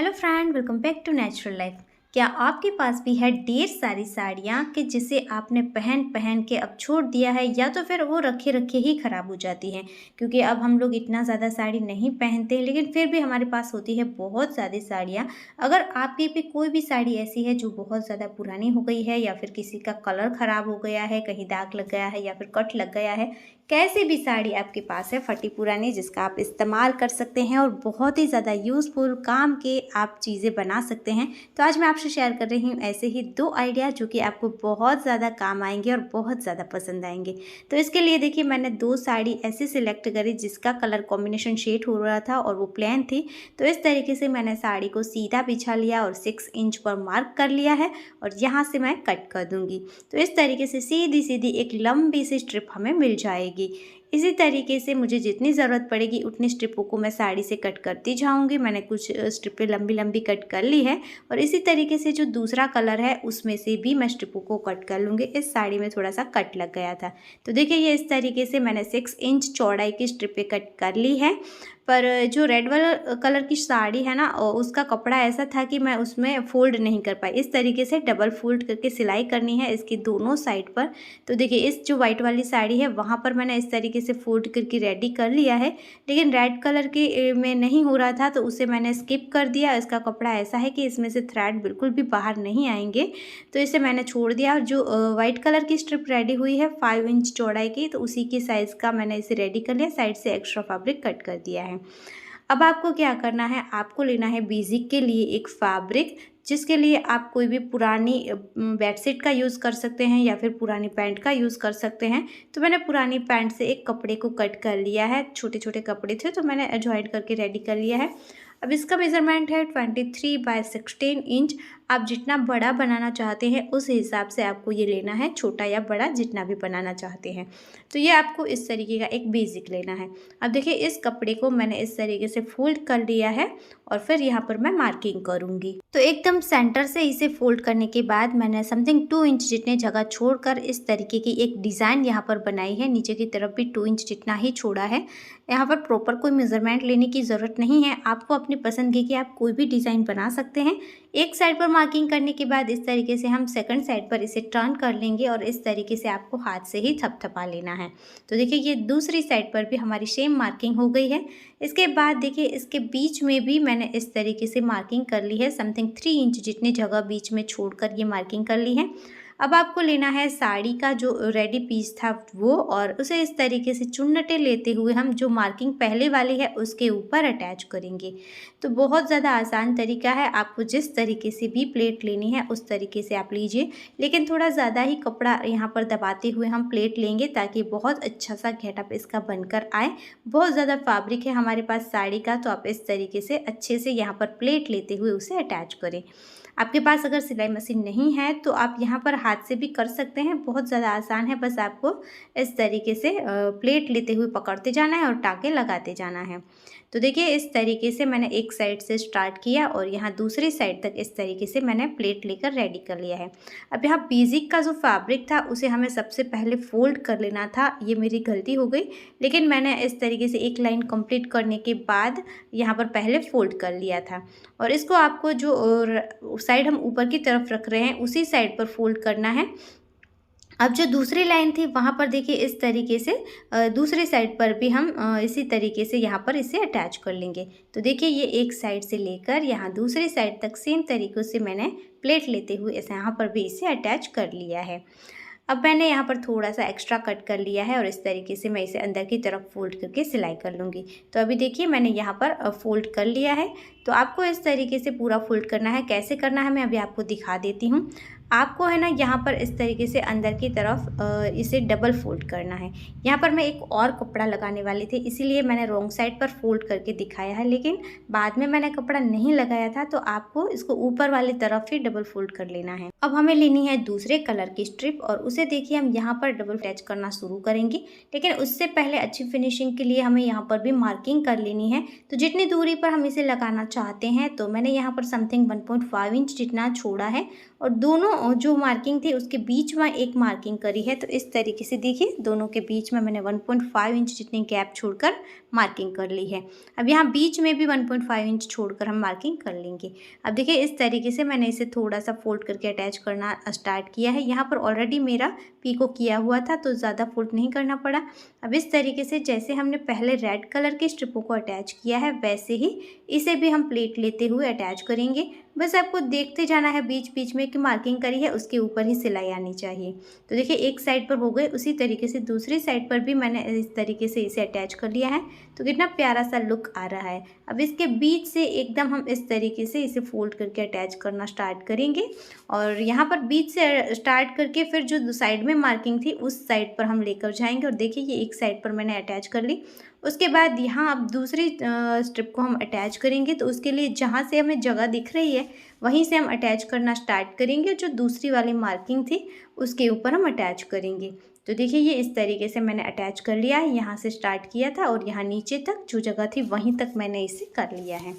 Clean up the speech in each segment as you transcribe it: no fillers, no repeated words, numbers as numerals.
Hello friend, welcome back to natural life. क्या आपके पास भी है ढेर सारी साड़ियाँ कि जिसे आपने पहन पहन के अब छोड़ दिया है, या तो फिर वो रखे रखे ही ख़राब हो जाती हैं? क्योंकि अब हम लोग इतना ज़्यादा साड़ी नहीं पहनते, लेकिन फिर भी हमारे पास होती है बहुत ज़्यादा साड़ियाँ। अगर आपकी भी कोई भी साड़ी ऐसी है जो बहुत ज़्यादा पुरानी हो गई है, या फिर किसी का कलर ख़राब हो गया है, कहीं दाग लग गया है, या फिर कट लग गया है, कैसी भी साड़ी आपके पास है फटी पुरानी जिसका आप इस्तेमाल कर सकते हैं और बहुत ही ज़्यादा यूज़फुल काम के आप चीज़ें बना सकते हैं, तो आज मैं आपसे शेयर कर रही हूँ ऐसे ही 2 आइडिया जो कि आपको बहुत ज़्यादा काम आएंगे और बहुत ज़्यादा पसंद आएंगे। तो इसके लिए देखिए, मैंने 2 साड़ी ऐसे सिलेक्ट करी जिसका कलर कॉम्बिनेशन शेड हो रहा था और वो प्लेन थी। तो इस तरीके से मैंने साड़ी को सीधा बिछा लिया और 6 इंच पर मार्क कर लिया है और यहाँ से मैं कट कर दूँगी। तो इस तरीके से सीधी सीधी एक लंबी सी स्ट्रिप हमें मिल जाएगी। इसी तरीके से मुझे जितनी ज़रूरत पड़ेगी उतनी स्ट्रिपों को मैं साड़ी से कट करती जाऊंगी। मैंने कुछ स्ट्रिपें लंबी लंबी कट कर ली है और इसी तरीके से जो दूसरा कलर है उसमें से भी मैं स्ट्रिपों को कट कर लूँगी। इस साड़ी में थोड़ा सा कट लग गया था, तो देखिए ये इस तरीके से मैंने 6 इंच चौड़ाई की स्ट्रिपें कट कर ली है। पर जो रेड वाला कलर की साड़ी है ना, उसका कपड़ा ऐसा था कि मैं उसमें फ़ोल्ड नहीं कर पाई। इस तरीके से डबल फ़ोल्ड करके सिलाई करनी है इसकी दोनों साइड पर। तो देखिए इस जो वाइट वाली साड़ी है वहाँ पर मैंने इस तरीके से फ़ोल्ड करके रेडी कर लिया है, लेकिन रेड कलर की में नहीं हो रहा था तो उसे मैंने स्किप कर दिया। इसका कपड़ा ऐसा है कि इसमें से थ्रेड बिल्कुल भी बाहर नहीं आएंगे, तो इसे मैंने छोड़ दिया। और जो वाइट कलर की स्ट्रिप रेडी हुई है 5 इंच चौड़ाई की, तो उसी की साइज़ का मैंने इसे रेडी कर लिया। साइड से एक्स्ट्रा फैब्रिक कट कर दिया है। अब आपको क्या करना है, आपको लेना है बेसिक के लिए एक फैब्रिक, जिसके लिए आप कोई भी पुरानी बेडशीट का यूज़ कर सकते हैं या फिर पुरानी पैंट का यूज़ कर सकते हैं। तो मैंने पुरानी पैंट से एक कपड़े को कट कर लिया है, छोटे छोटे कपड़े थे तो मैंने जॉइंट करके रेडी कर लिया है। अब इसका मेज़रमेंट है 23/16 इंच। आप जितना बड़ा बनाना चाहते हैं उस हिसाब से आपको ये लेना है, छोटा या बड़ा जितना भी बनाना चाहते हैं। तो ये आपको इस तरीके का एक बेसिक लेना है। अब देखिए इस कपड़े को मैंने इस तरीके से फोल्ड कर लिया है और फिर यहाँ पर मैं मार्किंग करूँगी। तो एकदम सेंटर से इसे फोल्ड करने के बाद मैंने समथिंग 2 इंच जितने जगह छोड़कर इस तरीके की एक डिज़ाइन यहाँ पर बनाई है। नीचे की तरफ भी 2 इंच जितना ही छोड़ा है। यहाँ पर प्रॉपर कोई मेज़रमेंट लेने की ज़रूरत नहीं है, आपको अपनी पसंद की आप कोई भी डिज़ाइन बना सकते हैं। एक साइड पर मार्किंग करने के बाद इस तरीके से हम सेकंड साइड पर इसे टर्न कर लेंगे और इस तरीके से आपको हाथ से ही थपथपा लेना है। तो देखिए ये दूसरी साइड पर भी हमारी सेम मार्किंग हो गई है। इसके बाद देखिए इसके बीच में भी मैंने इस तरीके से मार्किंग कर ली है, समथिंग 3 इंच जितनी जगह बीच में छोड़कर ये मार्किंग कर ली है। अब आपको लेना है साड़ी का जो रेडी पीस था वो, और उसे इस तरीके से चुन्नटे लेते हुए हम जो मार्किंग पहले वाली है उसके ऊपर अटैच करेंगे। तो बहुत ज़्यादा आसान तरीका है, आपको जिस तरीके से भी प्लेट लेनी है उस तरीके से आप लीजिए, लेकिन थोड़ा ज़्यादा ही कपड़ा यहाँ पर दबाते हुए हम प्लेट लेंगे ताकि बहुत अच्छा सा गेटअप इसका बनकर आए। बहुत ज़्यादा फैब्रिक है हमारे पास साड़ी का, तो आप इस तरीके से अच्छे से यहाँ पर प्लेट लेते हुए उसे अटैच करें। आपके पास अगर सिलाई मशीन नहीं है तो आप यहाँ पर हाथ से भी कर सकते हैं, बहुत ज़्यादा आसान है। बस आपको इस तरीके से प्लेट लेते हुए पकड़ते जाना है और टाँके लगाते जाना है। तो देखिए इस तरीके से मैंने एक साइड से स्टार्ट किया और यहाँ दूसरी साइड तक इस तरीके से मैंने प्लेट लेकर रेडी कर लिया है। अब यहाँ बेसिक का जो फैब्रिक था उसे हमें सबसे पहले फोल्ड कर लेना था, ये मेरी गलती हो गई, लेकिन मैंने इस तरीके से एक लाइन कंप्लीट करने के बाद यहाँ पर पहले फोल्ड कर लिया था। और इसको आपको जो साइड हम ऊपर की तरफ रख रहे हैं उसी साइड पर फोल्ड करना है। अब जो दूसरी लाइन थी वहाँ पर देखिए इस तरीके से दूसरी साइड पर भी हम इसी तरीके से यहाँ पर इसे अटैच कर लेंगे। तो देखिए ये एक साइड से लेकर यहाँ दूसरी साइड तक सेम तरीक़ों से मैंने प्लेट लेते हुए इसे यहाँ पर भी इसे अटैच कर लिया है। अब मैंने यहाँ पर थोड़ा सा एक्स्ट्रा कट कर लिया है और इस तरीके से मैं इसे अंदर की तरफ फोल्ड करके सिलाई कर लूँगी। तो अभी देखिए मैंने यहाँ पर फोल्ड कर लिया है। तो आपको इस तरीके से पूरा फोल्ड करना है। कैसे करना है मैं अभी आपको दिखा देती हूँ। आपको है ना यहाँ पर इस तरीके से अंदर की तरफ इसे डबल फोल्ड करना है। यहाँ पर मैं एक और कपड़ा लगाने वाली थी, इसीलिए मैंने रॉन्ग साइड पर फोल्ड करके दिखाया है, लेकिन बाद में मैंने कपड़ा नहीं लगाया था, तो आपको इसको ऊपर वाली तरफ ही डबल फोल्ड कर लेना है। अब हमें लेनी है दूसरे कलर की स्ट्रिप और उसे देखिए हम यहाँ पर डबल अटैच करना शुरू करेंगे, लेकिन उससे पहले अच्छी फिनिशिंग के लिए हमें यहाँ पर भी मार्किंग कर लेनी है। तो जितनी दूरी पर हम इसे लगाना चाहते हैं, तो मैंने यहाँ पर समथिंग 1.5 इंच जितना छोड़ा है और दोनों दोनों जो मार्किंग थी उसके बीच में एक मार्किंग करी है। तो इस तरीके से देखिए दोनों के बीच में मैंने 1.5 इंच जितनी गैप छोड़कर मार्किंग कर ली है। अब यहाँ बीच में भी 1.5 इंच छोड़कर हम मार्किंग कर लेंगे। अब देखिए इस तरीके से मैंने इसे थोड़ा सा फोल्ड करके अटैच करना स्टार्ट किया है। यहाँ पर ऑलरेडी मेरा पीको किया हुआ था तो ज़्यादा फोल्ड नहीं करना पड़ा। अब इस तरीके से जैसे हमने पहले रेड कलर के स्ट्रिपों को अटैच किया है वैसे ही इसे भी हम प्लेट लेते हुए अटैच करेंगे। बस आपको देखते जाना है बीच बीच में कि मार्किंग करी है उसके ऊपर ही सिलाई आनी चाहिए। तो देखिए एक साइड पर हो गए, उसी तरीके से दूसरी साइड पर भी मैंने इस तरीके से इसे अटैच कर लिया है। तो कितना प्यारा सा लुक आ रहा है। अब इसके बीच से एकदम हम इस तरीके से इसे फोल्ड करके अटैच करना स्टार्ट करेंगे और यहाँ पर बीच से स्टार्ट करके फिर जो साइड में मार्किंग थी उस साइड पर हम लेकर जाएंगे। और देखिए ये एक साइड पर मैंने अटैच कर ली। उसके बाद यहाँ अब दूसरी स्ट्रिप को हम अटैच करेंगे। तो उसके लिए जहाँ से हमें जगह दिख रही है वहीं से हम अटैच करना स्टार्ट करेंगे। जो दूसरी वाली मार्किंग थी उसके ऊपर हम अटैच करेंगे। तो देखिए ये इस तरीके से मैंने अटैच कर लिया है। यहाँ से स्टार्ट किया था और यहाँ नीचे तक जो जगह थी वहीं तक मैंने इसे कर लिया है।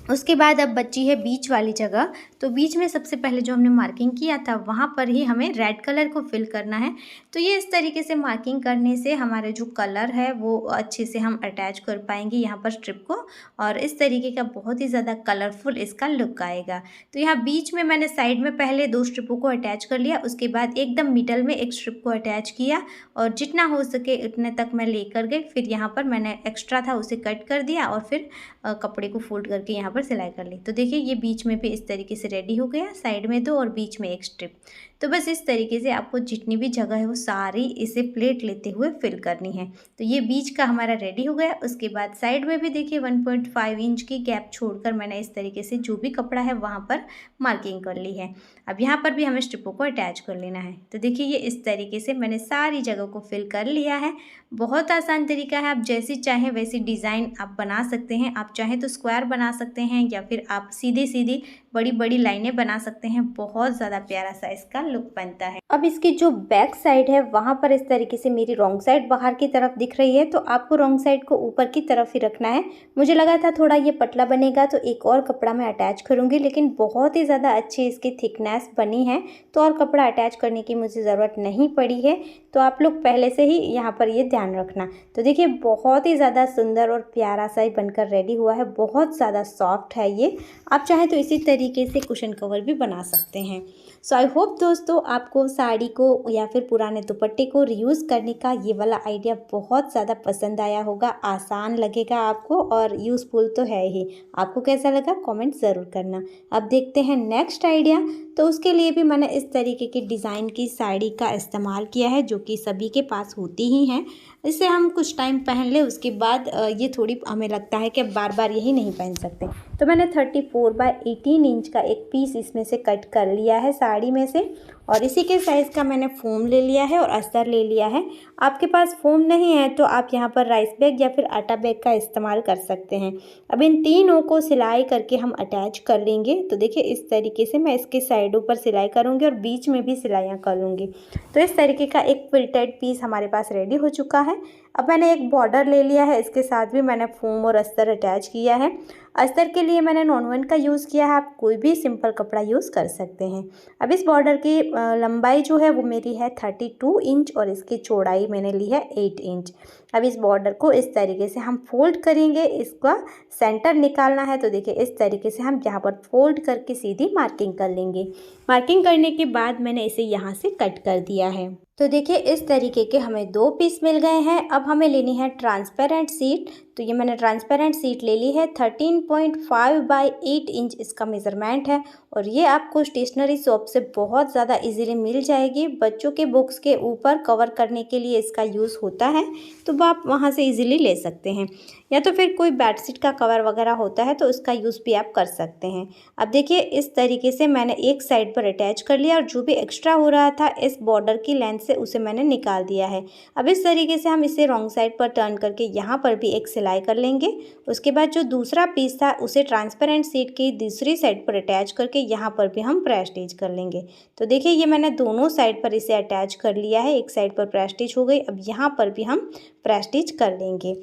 उसके बाद अब बची है बीच वाली जगह। तो बीच में सबसे पहले जो हमने मार्किंग किया था वहाँ पर ही हमें रेड कलर को फिल करना है। तो ये इस तरीके से मार्किंग करने से हमारे जो कलर है वो अच्छे से हम अटैच कर पाएंगे यहाँ पर स्ट्रिप को और इस तरीके का बहुत ही ज़्यादा कलरफुल इसका लुक आएगा। तो यहाँ बीच में मैंने साइड में पहले 2 स्ट्रिपों को अटैच कर लिया, उसके बाद एकदम मिडल में एक स्ट्रिप को अटैच किया और जितना हो सके उतने तक मैं लेकर गई। फिर यहाँ पर मैंने एक्स्ट्रा था उसे कट कर दिया और फिर कपड़े को फोल्ड करके यहाँ पर सिलाई कर ली। तो देखिए ये बीच में भी इस तरीके से रेडी हो गया, साइड में 2 और बीच में एक स्ट्रिप। तो बस इस तरीके से आपको जितनी भी जगह है वो सारी इसे प्लेट लेते हुए फिल करनी है। तो ये बीच का हमारा रेडी हो गया। उसके बाद साइड में भी देखिए 1.5 इंच की गैप छोड़कर मैंने इस तरीके से जो भी कपड़ा है वहाँ पर मार्किंग कर ली है। अब यहाँ पर भी हमें स्ट्रिपों को अटैच कर लेना है। तो देखिए ये इस तरीके से मैंने सारी जगह को फिल कर लिया है। बहुत आसान तरीका है, आप जैसी चाहें वैसी डिज़ाइन आप बना सकते हैं। आप चाहें तो स्क्वायर बना सकते हैं या फिर आप सीधी सीधी बड़ी बड़ी लाइनें बना सकते हैं। बहुत ज़्यादा प्यारा सा इसका लुक बनता है। अब इसकी जो बैक साइड है वहाँ पर इस तरीके से मेरी रॉन्ग साइड बाहर की तरफ दिख रही है। तो आपको रॉन्ग साइड को ऊपर की तरफ ही रखना है। मुझे लगा था थोड़ा ये पतला बनेगा तो एक और कपड़ा मैं अटैच करूँगी, लेकिन बहुत ही ज़्यादा अच्छी इसकी थिकनेस बनी है तो और कपड़ा अटैच करने की मुझे ज़रूरत नहीं पड़ी है। तो आप लोग पहले से ही यहाँ पर ये ध्यान रखना। तो देखिए बहुत ही ज़्यादा सुंदर और प्यारा सा ही बनकर रेडी हुआ है। बहुत ज़्यादा सॉफ्ट है ये। आप चाहें तो इसी तरीके से कुशन कवर भी बना सकते हैं। सो आई होप दोस्तों आपको साड़ी को या फिर पुराने दुपट्टे को रीयूज़ करने का ये वाला आइडिया बहुत ज़्यादा पसंद आया होगा, आसान लगेगा आपको और यूज़फुल तो है ही। आपको कैसा लगा कमेंट ज़रूर करना। अब देखते हैं नेक्स्ट आइडिया। तो उसके लिए भी मैंने इस तरीके की डिज़ाइन की साड़ी का इस्तेमाल किया है जो कि सभी के पास होती ही हैं। इसे हम कुछ टाइम पहन ले उसके बाद ये थोड़ी हमें लगता है कि बार बार यही नहीं पहन सकते। तो मैंने 34/18 इंच का एक पीस इसमें से कट कर लिया है साड़ी में से और इसी के साइज़ का मैंने फोम ले लिया है और अस्तर ले लिया है। आपके पास फोम नहीं है तो आप यहाँ पर राइस बैग या फिर आटा बैग का इस्तेमाल कर सकते हैं। अब इन तीनों को सिलाई करके हम अटैच कर लेंगे। तो देखिए इस तरीके से मैं इसके साइडों पर सिलाई करूँगी और बीच में भी सिलाइयाँ कर लूँगी। तो इस तरीके का एक फिल्टेड पीस हमारे पास रेडी हो चुका है। अब मैंने एक बॉर्डर ले लिया है, इसके साथ भी मैंने फोम और अस्तर अटैच किया है। अस्तर के लिए मैंने नॉन-वन का यूज़ किया है, आप कोई भी सिंपल कपड़ा यूज़ कर सकते हैं। अब इस बॉर्डर की लंबाई जो है वो मेरी है 32 इंच और इसकी चौड़ाई मैंने ली है 8 इंच। अब इस बॉर्डर को इस तरीके से हम फोल्ड करेंगे, इसका सेंटर निकालना है। तो देखिए इस तरीके से हम यहाँ पर फोल्ड करके सीधी मार्किंग कर लेंगे। मार्किंग करने के बाद मैंने इसे यहाँ से कट कर दिया है। तो देखिए इस तरीके के हमें 2 पीस मिल गए हैं। अब हमें लेनी है ट्रांसपेरेंट शीट। तो ये मैंने ट्रांसपेरेंट शीट ले ली है। 13.5/8 इंच इसका मेज़रमेंट है और ये आपको स्टेशनरी शॉप से बहुत ज़्यादा इजीली मिल जाएगी। बच्चों के बुक्स के ऊपर कवर करने के लिए इसका यूज़ होता है तो आप वहाँ से इजीली ले सकते हैं, या तो फिर कोई बेडशीट का कवर वगैरह होता है तो उसका यूज़ भी आप कर सकते हैं। अब देखिए इस तरीके से मैंने एक साइड पर अटैच कर लिया और जो भी एक्स्ट्रा हो रहा था इस बॉर्डर की लेंथ से उसे मैंने निकाल दिया है। अब इस तरीके से हम इसे रॉन्ग साइड पर टर्न करके यहाँ पर भी एक सिलाई कर लेंगे। उसके बाद जो दूसरा पीस था उसे ट्रांसपेरेंट शीट की दूसरी साइड पर अटैच करके यहाँ पर भी हम प्रेस स्टिच कर लेंगे। तो देखिए ये मैंने दोनों साइड पर इसे अटैच कर लिया है। एक साइड पर प्रेस स्टिच हो गई, अब यहाँ पर भी हम प्रेस स्टिच कर लेंगे।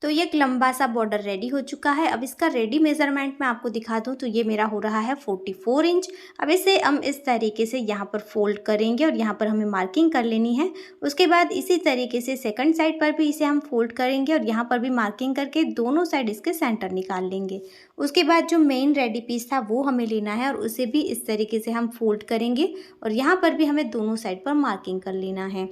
तो ये एक लंबा सा बॉर्डर रेडी हो चुका है। अब इसका रेडी मेज़रमेंट मैं आपको दिखा दूँ तो ये मेरा हो रहा है 44 इंच। अब इसे हम इस तरीके से यहाँ पर फ़ोल्ड करेंगे और यहाँ पर हमें मार्किंग कर लेनी है। उसके बाद इसी तरीके से सेकंड साइड पर भी इसे हम फ़ोल्ड करेंगे और यहाँ पर भी मार्किंग करके दोनों साइड इसके सेंटर निकाल लेंगे। उसके बाद जो मेन रेडी पीस था वो हमें लेना है और उसे भी इस तरीके से हम फ़ोल्ड करेंगे और यहाँ पर भी हमें दोनों साइड पर मार्किंग कर लेना है।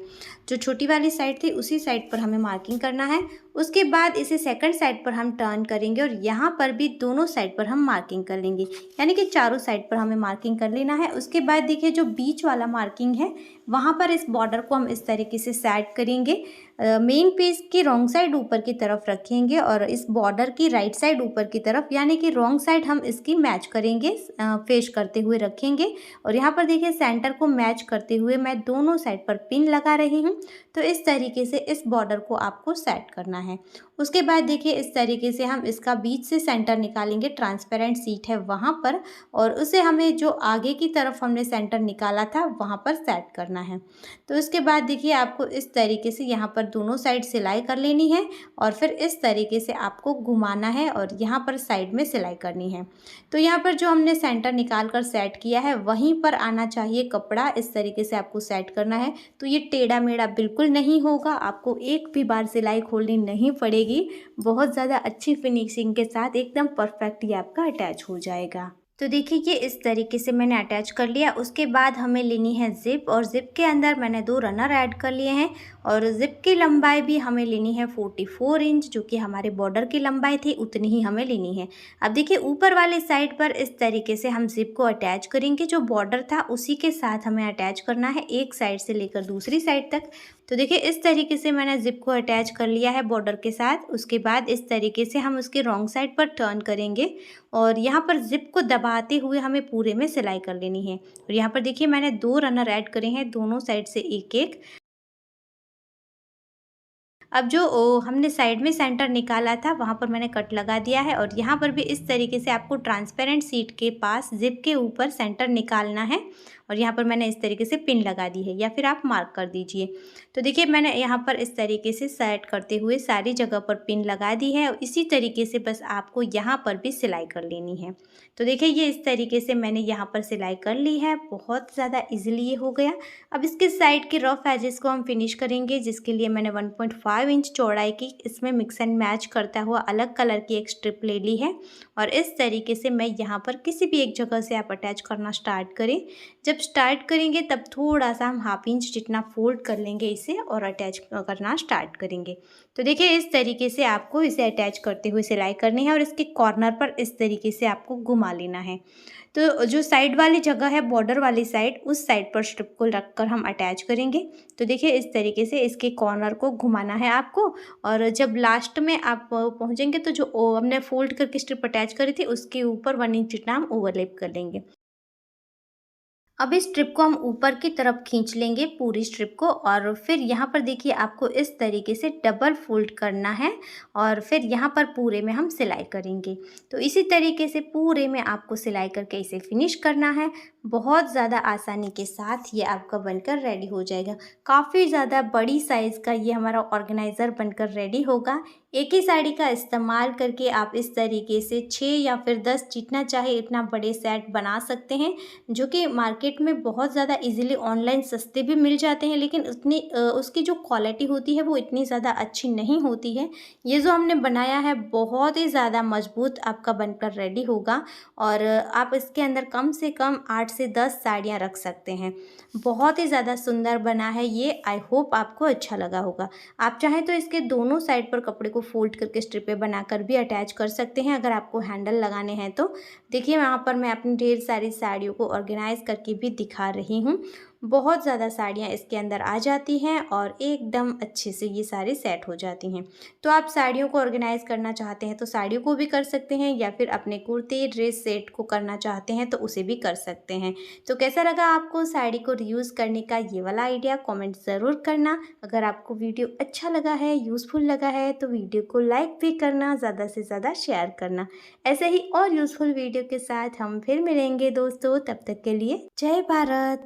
जो छोटी वाली साइड थी उसी साइड पर हमें मार्किंग करना है। उसके बाद इसे सेकंड साइड पर हम टर्न करेंगे और यहाँ पर भी दोनों साइड पर हम मार्किंग कर लेंगे, यानी कि चारों साइड पर हमें मार्किंग कर लेना है। उसके बाद देखिए जो बीच वाला मार्किंग है वहाँ पर इस बॉर्डर को हम इस तरीके से सेट करेंगे। मेन पीस की रॉन्ग साइड ऊपर की तरफ रखेंगे और इस बॉर्डर की राइट साइड ऊपर की तरफ, यानी कि रॉन्ग साइड हम इसकी मैच करेंगे, फेस करते हुए रखेंगे। और यहाँ पर देखिए सेंटर को मैच करते हुए मैं दोनों साइड पर पिन लगा रही हूँ। तो इस तरीके से इस बॉर्डर को आपको सेट करना है। उसके बाद देखिए इस तरीके से हम इसका बीच से सेंटर निकालेंगे, ट्रांसपेरेंट सीट है वहाँ पर, और उसे हमें जो आगे की तरफ हमने सेंटर निकाला था वहाँ पर सेट करना है। तो इसके बाद देखिए आपको इस तरीके से यहाँ पर दोनों साइड सिलाई कर लेनी है और फिर इस तरीके से आपको घुमाना है और यहाँ पर साइड में सिलाई करनी है। तो यहाँ पर जो हमने सेंटर निकाल कर सेट किया है वहीं पर आना चाहिए कपड़ा, इस तरीके से आपको सेट करना है। तो ये टेढ़ा मेढ़ा बिल्कुल नहीं होगा, आपको एक भी बार सिलाई खोलनी नहीं पड़ेगी। बहुत ज़्यादा अच्छी फिनिशिंग के साथ एकदम परफेक्ट ये आपका अटैच हो जाएगा। तो देखिए ये इस तरीके से मैंने अटैच कर लिया। उसके बाद हमें लेनी है ज़िप और ज़िप के अंदर मैंने 2 रनर ऐड कर लिए हैं और ज़िप की लंबाई भी हमें लेनी है 44 इंच, जो कि हमारे बॉर्डर की लंबाई थी उतनी ही हमें लेनी है। अब देखिए ऊपर वाली साइड पर इस तरीके से हम ज़िप को अटैच करेंगे, जो बॉर्डर था उसी के साथ हमें अटैच करना है एक साइड से लेकर दूसरी साइड तक। तो देखिए इस तरीके से मैंने ज़िप को अटैच कर लिया है बॉर्डर के साथ। उसके बाद इस तरीके से हम उसके रॉन्ग साइड पर टर्न करेंगे और यहाँ पर ज़िप को दबाते हुए हमें पूरे में सिलाई कर लेनी है। और यहाँ पर देखिए मैंने 2 रनर ऐड करे हैं, दोनों साइड से एक-एक। अब जो हमने साइड में सेंटर निकाला था वहाँ पर मैंने कट लगा दिया है और यहाँ पर भी इस तरीके से आपको ट्रांसपेरेंट सीट के पास ज़िप के ऊपर सेंटर निकालना है और यहाँ पर मैंने इस तरीके से पिन लगा दी है, या फिर आप मार्क कर दीजिए। तो देखिए मैंने यहाँ पर इस तरीके से सेट करते हुए सारी जगह पर पिन लगा दी है और इसी तरीके से बस आपको यहाँ पर भी सिलाई कर लेनी है। तो देखिए ये इस तरीके से मैंने यहाँ पर सिलाई कर ली है, बहुत ज़्यादा ईजिली ये हो गया। अब इसके साइड के रफ एजेस को हम फिनिश करेंगे, जिसके लिए मैंने 1.5 इंच चौड़ाई की इसमें मिक्स एंड मैच करता हुआ अलग कलर की एक स्ट्रिप ले ली है और इस तरीके से मैं यहाँ पर किसी भी एक जगह से आप अटैच करना स्टार्ट करें। जब स्टार्ट करेंगे तब थोड़ा सा हम हाफ इंच जितना फोल्ड कर लेंगे इसे और अटैच करना स्टार्ट करेंगे। तो देखिए इस तरीके से आपको इसे अटैच करते हुए सिलाई करनी है और इसके कॉर्नर पर इस तरीके से आपको घुमा लेना है। तो जो साइड वाली जगह है बॉर्डर वाली साइड, उस साइड पर स्ट्रिप को रखकर हम अटैच करेंगे। तो देखिए इस तरीके से इसके कॉर्नर को घुमाना है आपको और जब लास्ट में आप पहुंचेंगे तो जो हमने फोल्ड करके स्ट्रिप अटैच करी थी उसके ऊपर 1 इंच जितना हम ओवरलैप कर लेंगे। अब इस स्ट्रिप को हम ऊपर की तरफ खींच लेंगे पूरी स्ट्रिप को और फिर यहाँ पर देखिए आपको इस तरीके से डबल फोल्ड करना है और फिर यहाँ पर पूरे में हम सिलाई करेंगे। तो इसी तरीके से पूरे में आपको सिलाई करके इसे फिनिश करना है। बहुत ज़्यादा आसानी के साथ ये आपका बनकर रेडी हो जाएगा। काफ़ी ज़्यादा बड़ी साइज़ का ये हमारा ऑर्गेनाइज़र बनकर रेडी होगा। एक ही साड़ी का इस्तेमाल करके आप इस तरीके से 6 या फिर 10 जितना चाहे इतना बड़े सेट बना सकते हैं, जो कि मार्केट में बहुत ज़्यादा इजीली ऑनलाइन सस्ते भी मिल जाते हैं, लेकिन उतनी उसकी जो क्वालिटी होती है वो इतनी ज़्यादा अच्छी नहीं होती है। ये जो हमने बनाया है बहुत ही ज़्यादा मजबूत आपका बनकर रेडी होगा और आप इसके अंदर कम से कम 8 से 10 साड़ियाँ रख सकते हैं। बहुत ही ज़्यादा सुंदर बना है ये। आई होप आपको अच्छा लगा होगा। आप चाहें तो इसके दोनों साइड पर कपड़े को फोल्ड करके स्ट्रिपें बनाकर भी अटैच कर सकते हैं अगर आपको हैंडल लगाने हैं तो। देखिए यहाँ पर मैं अपनी ढेर सारी साड़ियों को ऑर्गेनाइज करके भी दिखा रही हूँ। बहुत ज़्यादा साड़ियाँ इसके अंदर आ जाती हैं और एकदम अच्छे से ये सारी सेट हो जाती हैं। तो आप साड़ियों को ऑर्गेनाइज करना चाहते हैं तो साड़ियों को भी कर सकते हैं, या फिर अपने कुर्ते ड्रेस सेट को करना चाहते हैं तो उसे भी कर सकते हैं। तो कैसा लगा आपको साड़ी को रीयूज़ करने का ये वाला आइडिया, कमेंट ज़रूर करना। अगर आपको वीडियो अच्छा लगा है, यूज़फुल लगा है तो वीडियो को लाइक भी करना, ज़्यादा से ज़्यादा शेयर करना। ऐसे ही और यूज़फुल वीडियो के साथ हम फिर मिलेंगे दोस्तों, तब तक के लिए जय भारत।